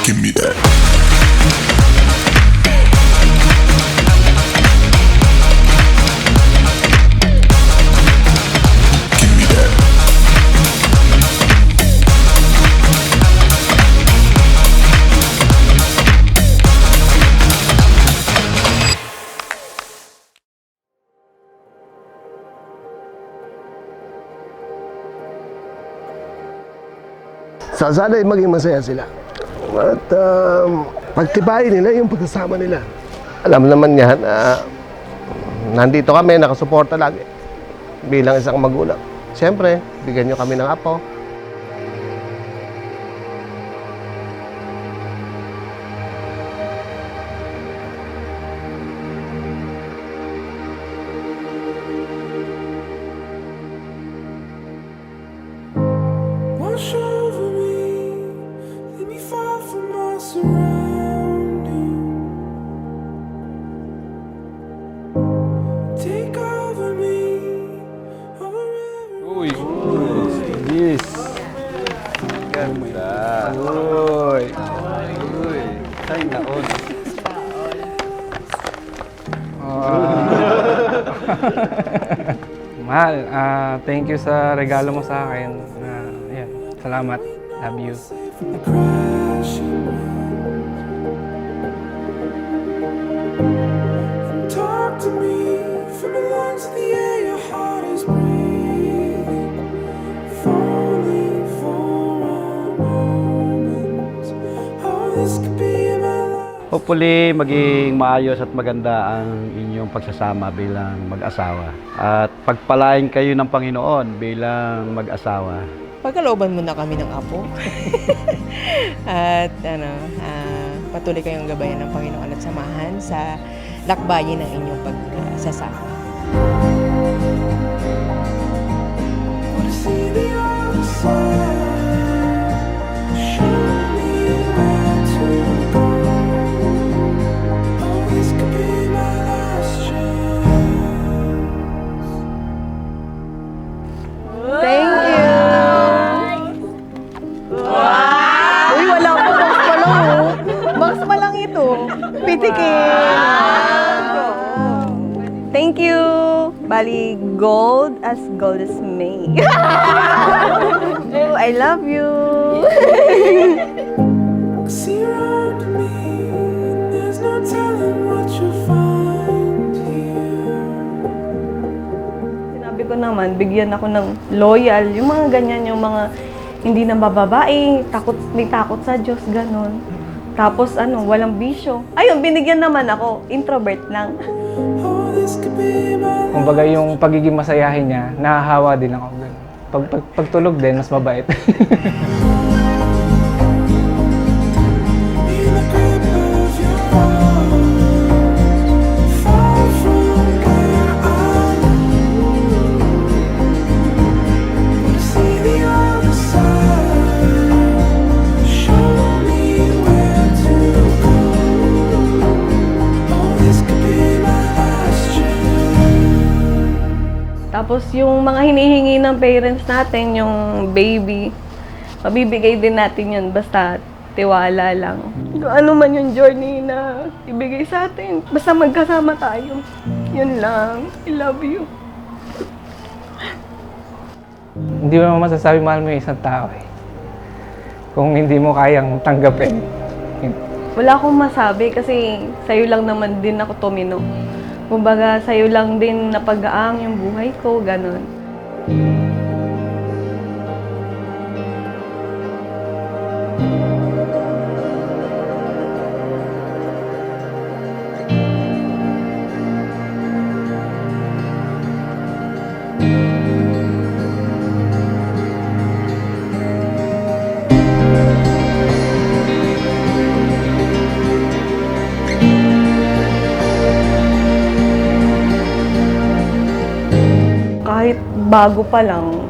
Give me that. Give me that. So, sana maging masaya sila. At pagtibayin nila yung pagkasama nila. Alam naman yan, nandito kami, nakasuporta lagi. Bilang isang magulang. Siyempre, bigyan nyo kami ng apo. Wash over me, let me fall from my surroundings. Take over me, over every. Uy! Yes! Ganda! Uy! Uy! Ay, naon! Mahal, thank you sa regalo mo sa akin. Ayan, salamat. Love you. From the crashing wind. Talk to me from the lungs of the air your heart is breathing. Falling for a moment. Oh, this could be my life. Hopefully, maging maayos at maganda ang inyong pagsasama bilang mag-asawa. At pagpalain kayo ng Panginoon bilang mag-asawa. Pagkalooban mo na kami ng apo. At patuloy kayong gabayan ng Panginoon at samahan sa lakbayin ng inyong pagsasama. Wanna see the other side. Show me where to go. Oh, this could be my last chance. Thank you! Wow! Uy, wala ko box pa lang oh. Box pa lang ito. Pitikin! Thank you! Bali, gold as gold is me. Oh, I love you! See around me, there's no telling what you'll find here. Sinabi ko naman, bigyan ako ng loyal. Yung mga ganyan, yung mga hindi na bababae, may takot sa Diyos, ganon. Tapos walang bisyo. Ayun, binigyan naman ako. Introvert lang. Oh, this could be my Kumbaga yung pagiging masayahin niya, nahahawa din ako. Pagtulog din, mas mabait. in the grip of your arms. Far from where I'm. Wanna see the other side. Show me where to go. Oh, this could be my last chance. Tapos yung mga hinihingi ng parents natin, yung baby, mabibigay din natin yun basta tiwala lang. Kung ano man yung journey na ibigay sa atin, basta magkasama tayo. Yun lang. I love you. Hindi mo naman masasabi mahal mo yung isang tao eh. Kung hindi mo kayang tanggapin. Wala akong masabi kasi sa'yo lang naman din ako tumino. Kumbaga, sa'yo lang din napag-aang yung buhay ko, ganon. Kahit bago pa lang,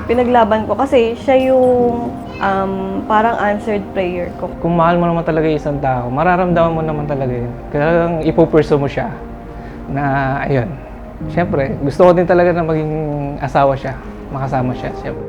pinaglaban ko kasi siya yung parang answered prayer ko. Kung mahal mo naman talaga yung isang tao, mararamdaman mo naman talaga yun. Kaya ipupurso mo siya na ayun. Siyempre, gusto ko din talaga na maging asawa siya, makasama siya, siyempre.